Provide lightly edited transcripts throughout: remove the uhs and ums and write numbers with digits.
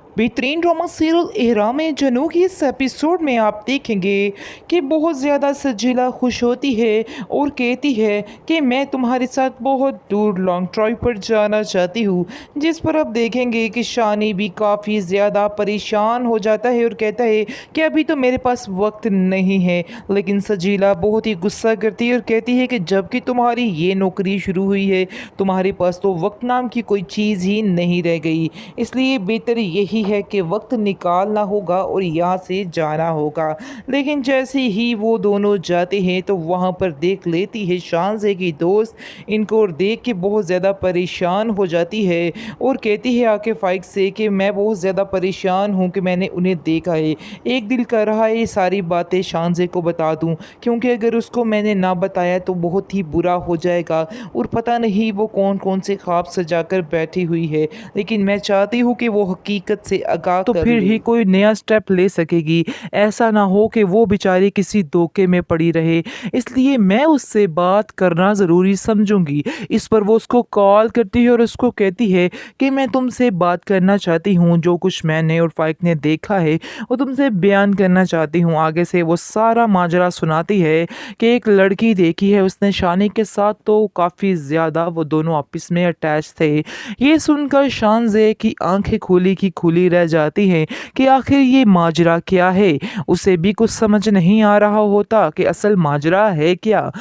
बेहतरीन drama serial एहराम जनू की इस एपिसोड में आप देखेंगे कि बहुत ज़्यादा सजीला खुश होती है और कहती है कि मैं तुम्हारे साथ बहुत दूर लॉन्ग ड्राइव पर जाना चाहती हूँ। जिस पर आप देखेंगे कि शानी भी काफ़ी ज़्यादा परेशान हो जाता है और कहता है कि अभी तो मेरे पास वक्त नहीं है। लेकिन सजीला बहुत ही गुस्सा करती है और कहती है कि जबकि तुम्हारी ये नौकरी शुरू हुई है, तुम्हारे पास तो वक्त नाम की कोई चीज़ ही नहीं रह गई। इसलिए बेहतर यही है कि वक्त निकालना होगा और यहाँ से जाना होगा। लेकिन जैसे ही वो दोनों जाते हैं तो वहाँ पर देख लेती है शानज़े की दोस्त इनको और देख के बहुत ज़्यादा परेशान हो जाती है और कहती है आके फ़ाइक से कि मैं बहुत ज़्यादा परेशान हूँ कि मैंने उन्हें देखा है। एक दिल कर रहा है ये सारी बातें शानज़े को बता दूँ, क्योंकि अगर उसको मैंने ना बताया तो बहुत ही बुरा हो जाएगा और पता नहीं वो कौन कौन से ख्वाब सजा कर बैठी हुई है। लेकिन मैं चाहती हूँ कि वो हकीकत से आगाह तो कर फिर ले। ही कोई नया स्टेप ले सकेगी। ऐसा ना हो कि वो बेचारी किसी धोखे में पड़ी रहे, इसलिए मैं उससे बात करना ज़रूरी समझूंगी। इस पर वो उसको कॉल करती है और उसको कहती है कि मैं तुमसे बात करना चाहती हूँ, जो कुछ मैंने और फ़ाइक ने देखा है वो तुमसे बयान करना चाहती हूँ। आगे से वो सारा माजरा सुनाती है कि एक लड़की देखी है उसने शानी के साथ, तो काफ़ी ज़्यादा वो दोनों आपस में अटैच थे। ये सुनकर शानज़े की आंखें खुली की खुली रह जाती हैं कि आखिर ये माजरा क्या है। उसे भी कुछ समझ नहीं आ रहा होता कि असल माजरा है क्या।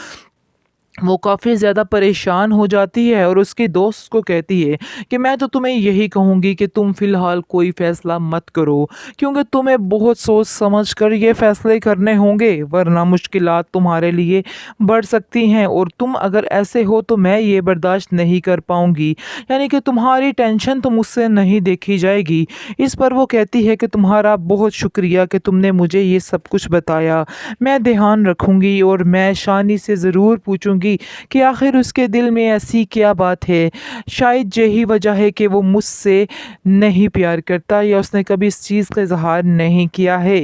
वो काफ़ी ज़्यादा परेशान हो जाती है और उसके दोस्त को कहती है कि मैं तो तुम्हें यही कहूँगी कि तुम फ़िलहाल कोई फ़ैसला मत करो, क्योंकि तुम्हें बहुत सोच समझ कर ये फ़ैसले करने होंगे, वरना मुश्किलात तुम्हारे लिए बढ़ सकती हैं और तुम अगर ऐसे हो तो मैं ये बर्दाश्त नहीं कर पाऊँगी। यानी कि तुम्हारी टेंशन तो मुझसे नहीं देखी जाएगी। इस पर वो कहती है कि तुम्हारा बहुत शुक्रिया कि तुमने मुझे ये सब कुछ बताया। मैं ध्यान रखूँगी और मैं शानी से ज़रूर पूछूँगी कि आखिर उसके दिल में ऐसी क्या बात है। शायद यही वजह है कि वो मुझसे नहीं प्यार करता या उसने कभी इस चीज़ का इजहार नहीं किया है।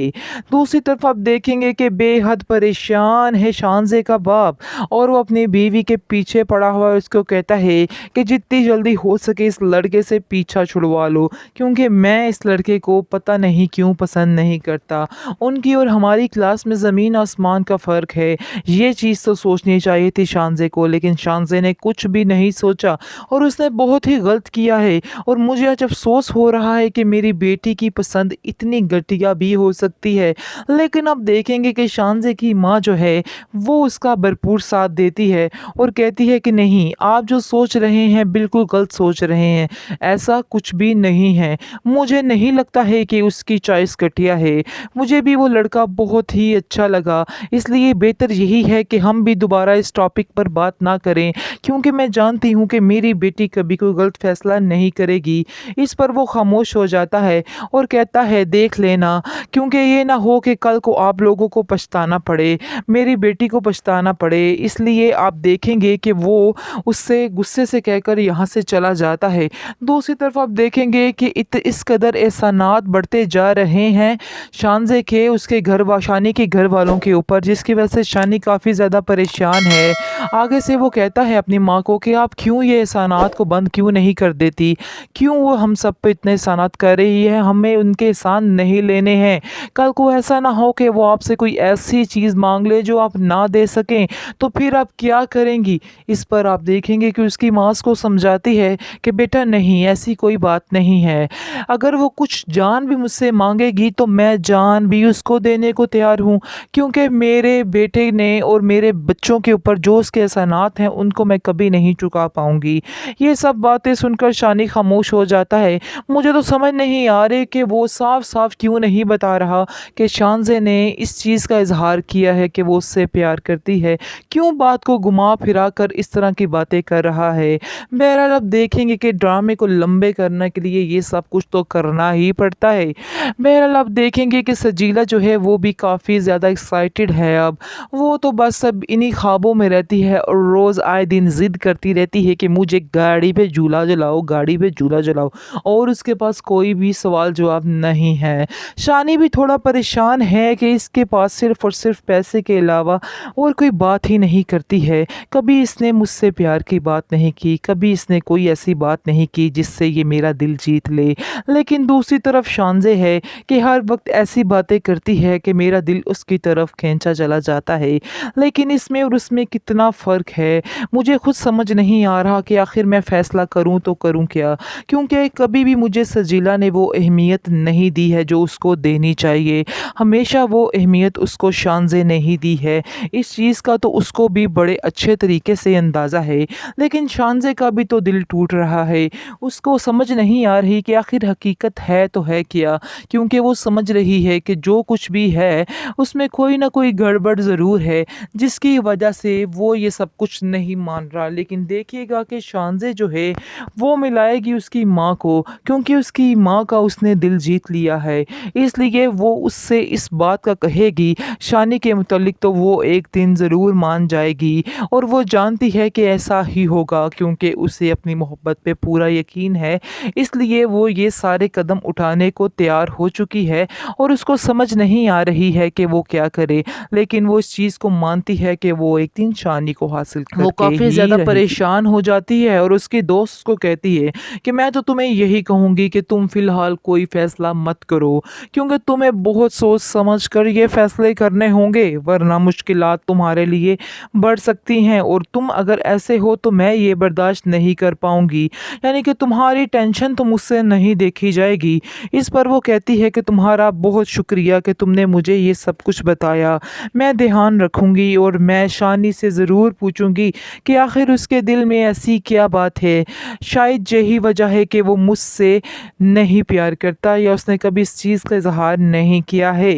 दूसरी तरफ आप देखेंगे कि बेहद परेशान है शानज़े का बाप और वो अपनी बीवी के पीछे पड़ा हुआ है। उसको कहता है कि जितनी जल्दी हो सके इस लड़के से पीछा छुड़वा लो, क्योंकि मैं इस लड़के को पता नहीं क्यों पसंद नहीं करता। उनकी और हमारी क्लास में ज़मीन आसमान का फ़र्क है। ये चीज़ तो सोचनी चाहिए थी शानज़े को, लेकिन शानज़े ने कुछ भी नहीं सोचा और उसने बहुत ही गलत किया है। और मुझे आज अफ़सोस हो रहा है कि मेरी बेटी की पसंद इतनी घटिया भी हो सकती है। लेकिन अब देखेंगे कि शानज़े की माँ जो है वो उसका भरपूर साथ देती है और कहती है कि नहीं, आप जो सोच रहे हैं बिल्कुल गलत सोच रहे हैं, ऐसा कुछ भी नहीं है। मुझे नहीं लगता है कि उसकी चॉइस घटिया है। मुझे भी वो लड़का बहुत ही अच्छा लगा, इसलिए बेहतर यही है कि हम भी दोबारा इस टॉपिक पर बात ना करें, क्योंकि मैं जानती हूँ कि मेरी बेटी कभी कोई गलत फैसला नहीं करेगी। इस पर वो खामोश हो जाता है और कहता है देख लेना, क्योंकि ये ना हो कि कल को आप लोगों को पछताना पड़े, मेरी बेटी को पछताना पड़े। इसलिए आप देखेंगे कि वो उससे गुस्से से कहकर यहाँ से चला जाता है। दूसरी तरफ आप देखेंगे कि इस कदर एहसानात बढ़ते जा रहे हैं शानज़े के उसके शानी के घर वालों के ऊपर, जिसकी वजह से शानी काफ़ी ज़्यादा परेशान है। आगे से वो कहता है अपनी माँ को कि आप क्यों ये एहसानात को बंद क्यों नहीं कर देती, क्यों वो हम सब पे इतने एहसानात कर रही है, हमें उनके एहसान नहीं लेने हैं। कल को ऐसा ना हो कि वो आपसे कोई ऐसी चीज़ मांग ले जो आप ना दे सकें, तो फिर आप क्या करेंगी। इस पर आप देखेंगे कि उसकी माँ उसको समझाती है कि बेटा नहीं, ऐसी कोई बात नहीं है। अगर वो कुछ जान भी मुझसे मांगेगी तो मैं जान भी उसको देने को तैयार हूँ, क्योंकि मेरे बेटे ने और मेरे बच्चों के ऊपर जो उसके एहसानात हैं उनको मैं कभी नहीं चुका पाऊँगी। ये सब बातें सुनकर शानी खामोश हो जाता है। मुझे तो समझ नहीं आ रही कि वो साफ साफ क्यों नहीं बता रहा कि शानज़े ने इस चीज़ का इजहार किया है कि वो उससे प्यार करती है, क्यों बात को घुमा फिरा कर इस तरह की बातें कर रहा है। बहरहाल अब देखेंगे कि ड्रामे को लंबे करने के लिए ये सब कुछ तो करना ही पड़ता है। बहरहाल अब देखेंगे कि सजीला जो है वो भी काफ़ी ज़्यादा एक्साइटेड है। अब वो तो बस अब इन्हीं ख्वाबों में रहती रहती है और रोज़ आए दिन ज़िद करती रहती है कि मुझे गाड़ी पे झूला जलाओ, गाड़ी पे झूला जलाओ, और उसके पास कोई भी सवाल जवाब नहीं है। शानी भी थोड़ा परेशान है कि इसके पास सिर्फ़ और सिर्फ़ पैसे के अलावा और कोई बात ही नहीं करती है। कभी इसने मुझसे प्यार की बात नहीं की, कभी इसने कोई ऐसी बात नहीं की जिससे ये मेरा दिल जीत ले। लेकिन दूसरी तरफ शानज़े है कि हर वक्त ऐसी बातें करती है कि मेरा दिल उसकी तरफ खींचा चला जाता है। लेकिन इसमें और उसमें कितना फ़र्क है, मुझे खुद समझ नहीं आ रहा कि आखिर मैं फ़ैसला करूँ तो करूँ क्या? क्योंकि कभी भी मुझे सजीला ने वो अहमियत नहीं दी है जो उसको देनी चाहिए। हमेशा वो अहमियत उसको शानज़े ने ही दी है। इस चीज़ का तो उसको भी बड़े अच्छे तरीके से अंदाज़ा है। लेकिन शानज़े का भी तो दिल टूट रहा है। उसको समझ नहीं आ रही कि आखिर हकीकत है तो है क्या? क्योंकि वो समझ रही है कि जो कुछ भी है उसमें कोई ना कोई गड़बड़ ज़रूर है, जिसकी वजह से वो ये सब कुछ नहीं मान रहा। लेकिन देखिएगा कि शानज़े जो है वो मिलाएगी उसकी माँ को, क्योंकि उसकी माँ का उसने दिल जीत लिया है। इसलिए वो उससे इस बात का कहेगी शानी के मुतालिक, तो वो एक दिन ज़रूर मान जाएगी। और वो जानती है कि ऐसा ही होगा, क्योंकि उसे अपनी मोहब्बत पे पूरा यकीन है। इसलिए वो ये सारे कदम उठाने को तैयार हो चुकी है और उसको समझ नहीं आ रही है कि वो क्या करे। लेकिन वो इस चीज़ को मानती है कि वो एक दिन शानी को हासिल करके वो काफ़ी ज़्यादा परेशान हो जाती है और उसके दोस्त को कहती है कि मैं तो तुम्हें यही कहूँगी कि तुम फ़िलहाल कोई फ़ैसला मत करो, क्योंकि तुम्हें बहुत सोच समझ कर ये फ़ैसले करने होंगे, वरना मुश्किलात तुम्हारे लिए बढ़ सकती हैं। और तुम अगर ऐसे हो तो मैं ये बर्दाश्त नहीं कर पाऊँगी, यानी कि तुम्हारी टेंशन तो मुझसे नहीं देखी जाएगी। इस पर वो कहती है कि तुम्हारा बहुत शुक्रिया कि तुमने मुझे ये सब कुछ बताया। मैं ध्यान रखूँगी और मैं शानी से ज़रूर पूछूँगी कि आखिर उसके दिल में ऐसी क्या बात है। शायद यही वजह है कि वो मुझसे नहीं प्यार करता, या उसने कभी इस चीज़ का इज़हार नहीं किया है।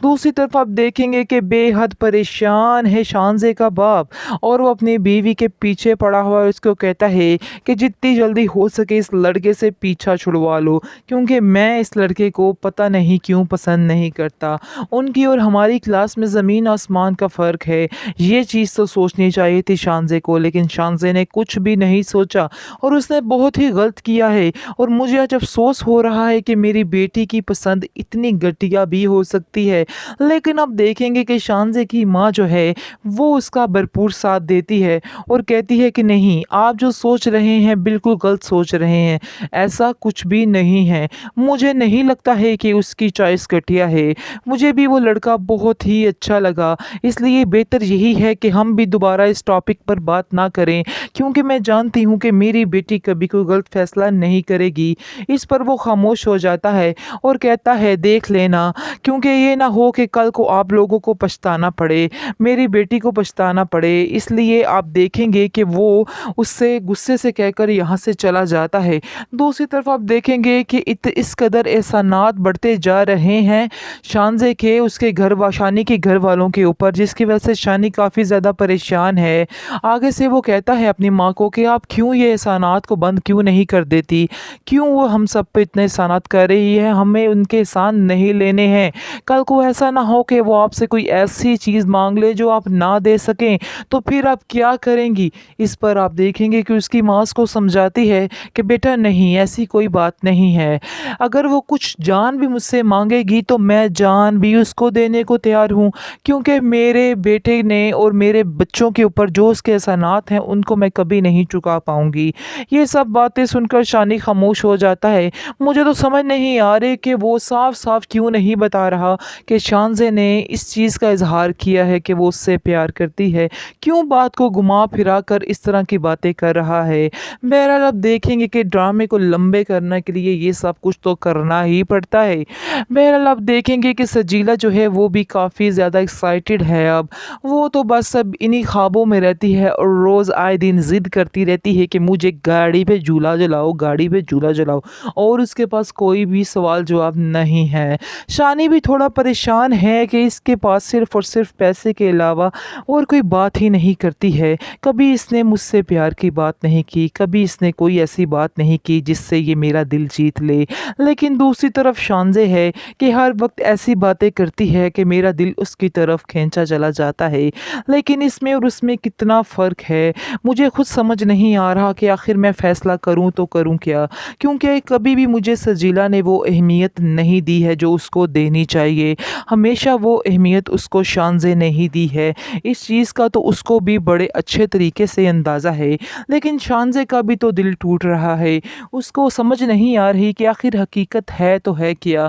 दूसरी तरफ आप देखेंगे कि बेहद परेशान है शानज़े का बाप, और वो अपनी बीवी के पीछे पड़ा हुआ है। उसको कहता है कि जितनी जल्दी हो सके इस लड़के से पीछा छुड़वा लो, क्योंकि मैं इस लड़के को पता नहीं क्यों पसंद नहीं करता। उनकी और हमारी क्लास में ज़मीन आसमान का फ़र्क है। ये चीज़ तो सोचनी चाहिए थी शानज़े को, लेकिन शानज़े ने कुछ भी नहीं सोचा और उसने बहुत ही गलत किया है। और मुझे आज अफ़सोस हो रहा है कि मेरी बेटी की पसंद इतनी घटिया भी हो सकती है। लेकिन अब देखेंगे कि शानज़े की माँ जो है वो उसका भरपूर साथ देती है और कहती है कि नहीं, आप जो सोच रहे हैं बिल्कुल गलत सोच रहे हैं, ऐसा कुछ भी नहीं है। मुझे नहीं लगता है कि उसकी चॉइस घटिया है, मुझे भी वो लड़का बहुत ही अच्छा लगा। इसलिए बेहतर यही है कि हम भी दोबारा इस टॉपिक पर बात ना करें, क्योंकि मैं जानती हूँ कि मेरी बेटी कभी कोई गलत फैसला नहीं करेगी। इस पर वो खामोश हो जाता है और कहता है देख लेना, क्योंकि ये ना हो कि कल को आप लोगों को पछताना पड़े, मेरी बेटी को पछताना पड़े। इसलिए आप देखेंगे कि वो उससे गुस्से से कहकर यहाँ से चला जाता है। दूसरी तरफ आप देखेंगे कि इस कदर एहसानात बढ़ते जा रहे हैं शानज़े के उसके शानी के घर वालों के ऊपर, जिसकी वजह से शानी काफ़ी ज़्यादा परेशान है। आगे से वो कहता है अपनी माँ को कि आप क्यों ये एहसानात को बंद क्यों नहीं कर देती, क्यों वो हम सब पे इतने एहसानात कर रही है, हमें उनके एहसान नहीं लेने हैं। कल को ऐसा ना हो कि वो आपसे कोई ऐसी चीज़ मांग ले जो आप ना दे सकें, तो फिर आप क्या करेंगी। इस पर आप देखेंगे कि उसकी माँ उसको समझाती है कि बेटा नहीं, ऐसी कोई बात नहीं है। अगर वो कुछ जान भी मुझसे मांगेगी तो मैं जान भी उसको देने को तैयार हूँ, क्योंकि मेरे बेटे ने और मेरे बच्चों के ऊपर जो उसके एहसानात हैं उनको मैं कभी नहीं चुका पाऊँगी। ये सब बातें सुनकर शानी खामोश हो जाता है। मुझे तो समझ नहीं आ रही कि वो साफ साफ क्यों नहीं बता रहा कि शानज़े ने इस चीज़ का इजहार किया है कि वो उससे प्यार करती है, क्यों बात को घुमा फिरा कर इस तरह की बातें कर रहा है। बहरहाल अब देखेंगे कि ड्रामे को लंबे करने के लिए ये सब कुछ तो करना ही पड़ता है। बहरहाल अब देखेंगे कि सजीला जो है वो भी काफ़ी ज़्यादा एक्साइटेड है। अब वो तो बस अब इन्हीं ख्वाबों में रहती है और रोज़ आए दिन ज़िद करती रहती है कि मुझे गाड़ी पे झूला जलाओ, गाड़ी पे झूला जलाओ, और उसके पास कोई भी सवाल जवाब नहीं है। शानी भी थोड़ा परेशान है कि इसके पास सिर्फ़ और सिर्फ पैसे के अलावा और कोई बात ही नहीं करती है। कभी इसने मुझसे प्यार की बात नहीं की, कभी इसने कोई ऐसी बात नहीं की जिससे ये मेरा दिल जीत ले। लेकिन दूसरी तरफ शानज़े है कि हर वक्त ऐसी बातें करती है कि मेरा दिल उसकी तरफ खींचा चला जाता है। लेकिन इसमें میں اور اس میں کتنا فرق ہے۔ مجھے خود سمجھ نہیں آ رہا کہ آخر میں فیصلہ کروں تو کروں کیا، کیونکہ کبھی بھی مجھے سجیلا نے وہ اہمیت نہیں دی ہے جو اس کو دینی چاہیے۔ ہمیشہ وہ اہمیت اس کو شانزے نے ہی دی ہے۔ اس چیز کا تو اس کو بھی بڑے اچھے طریقے سے اندازہ ہے، لیکن شانزے کا بھی تو دل ٹوٹ رہا ہے۔ اس کو سمجھ نہیں آ رہی کہ آخر حقیقت ہے تو ہے کیا۔